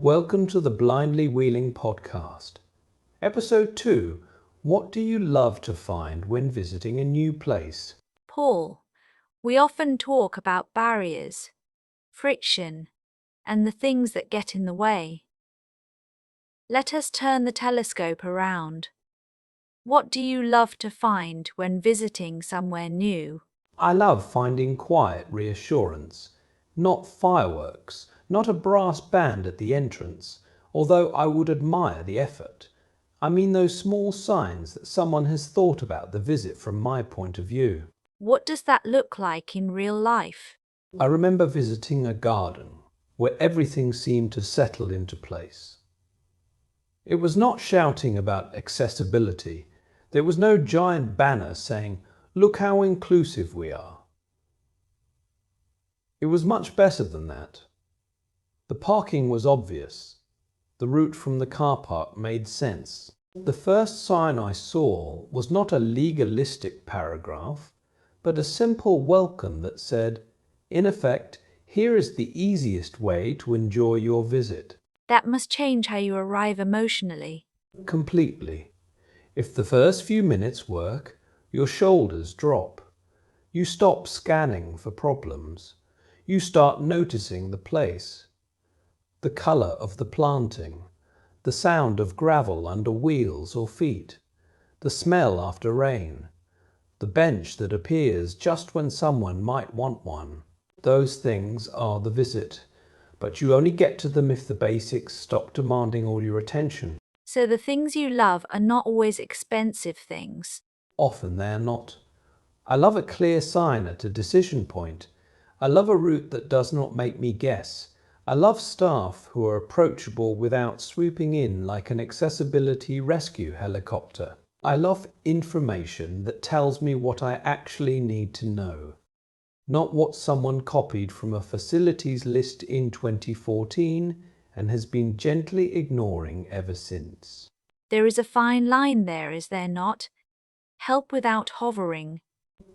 Welcome to the Blindly Wheeling podcast. Episode 2. What do you love to find when visiting a new place? Paul, we often talk about barriers, friction, and the things that get in the way. Let us turn the telescope around. What do you love to find when visiting somewhere new? I love finding quiet reassurance, not fireworks, not a brass band at the entrance, although I would admire the effort. I mean those small signs that someone has thought about the visit from my point of view. What does that look like in real life? I remember visiting a garden where everything seemed to settle into place. It was not shouting about accessibility. There was no giant banner saying, "Look how inclusive we are." It was much better than that. The parking was obvious. The route from the car park made sense. The first sign I saw was not a legalistic paragraph, but a simple welcome that said, in effect, here is the easiest way to enjoy your visit. That must change how you arrive emotionally. Completely. If the first few minutes work, your shoulders drop. You stop scanning for problems. You start noticing the place, the color of the planting, the sound of gravel under wheels or feet, the smell after rain, the bench that appears just when someone might want one. Those things are the visit, but you only get to them if the basics stop demanding all your attention. So the things you love are not always expensive things. Often they are not. I love a clear sign at a decision point. I love a route that does not make me guess. I love staff who are approachable without swooping in like an accessibility rescue helicopter. I love information that tells me what I actually need to know, not what someone copied from a facilities list in 2014 and has been gently ignoring ever since. There is a fine line there, is there not? Help without hovering.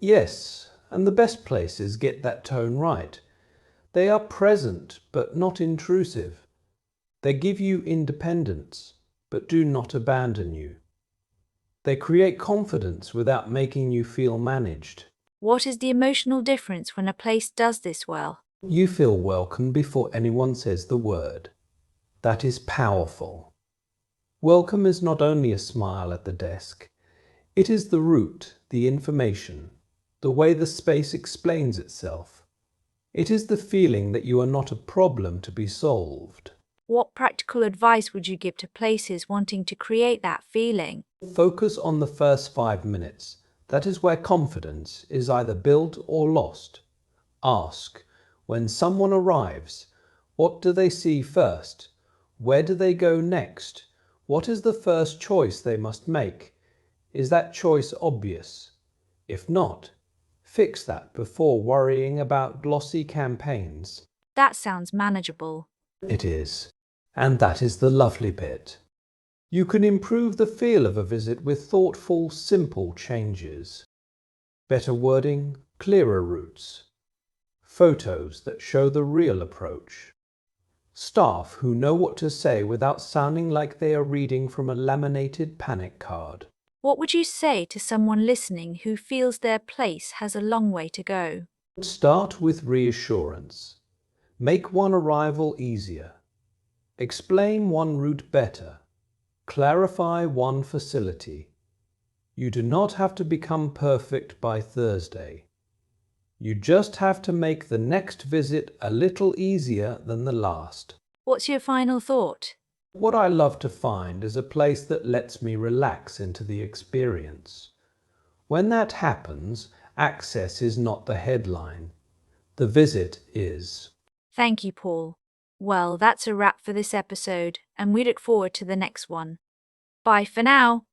Yes, and the best places get that tone right. They are present but not intrusive. They give you independence but do not abandon you. They create confidence without making you feel managed. What is the emotional difference when a place does this well? You feel welcome before anyone says the word. That is powerful. Welcome is not only a smile at the desk. It is the route, the information, the way the space explains itself. It is the feeling that you are not a problem to be solved. What practical advice would you give to places wanting to create that feeling? Focus on the first 5 minutes. That is where confidence is either built or lost. Ask, when someone arrives, what do they see first? Where do they go next? What is the first choice they must make? Is that choice obvious? If not, fix that before worrying about glossy campaigns. That sounds manageable. It is. And that is the lovely bit. You can improve the feel of a visit with thoughtful, simple changes. Better wording, clearer routes. Photos that show the real approach. Staff who know what to say without sounding like they are reading from a laminated panic card. What would you say to someone listening who feels their place has a long way to go? Start with reassurance. Make one arrival easier. Explain one route better. Clarify one facility. You do not have to become perfect by Thursday. You just have to make the next visit a little easier than the last. What's your final thought? What I love to find is a place that lets me relax into the experience. When that happens, access is not the headline. The visit is. Thank you, Paul. Well, that's a wrap for this episode, and we look forward to the next one. Bye for now.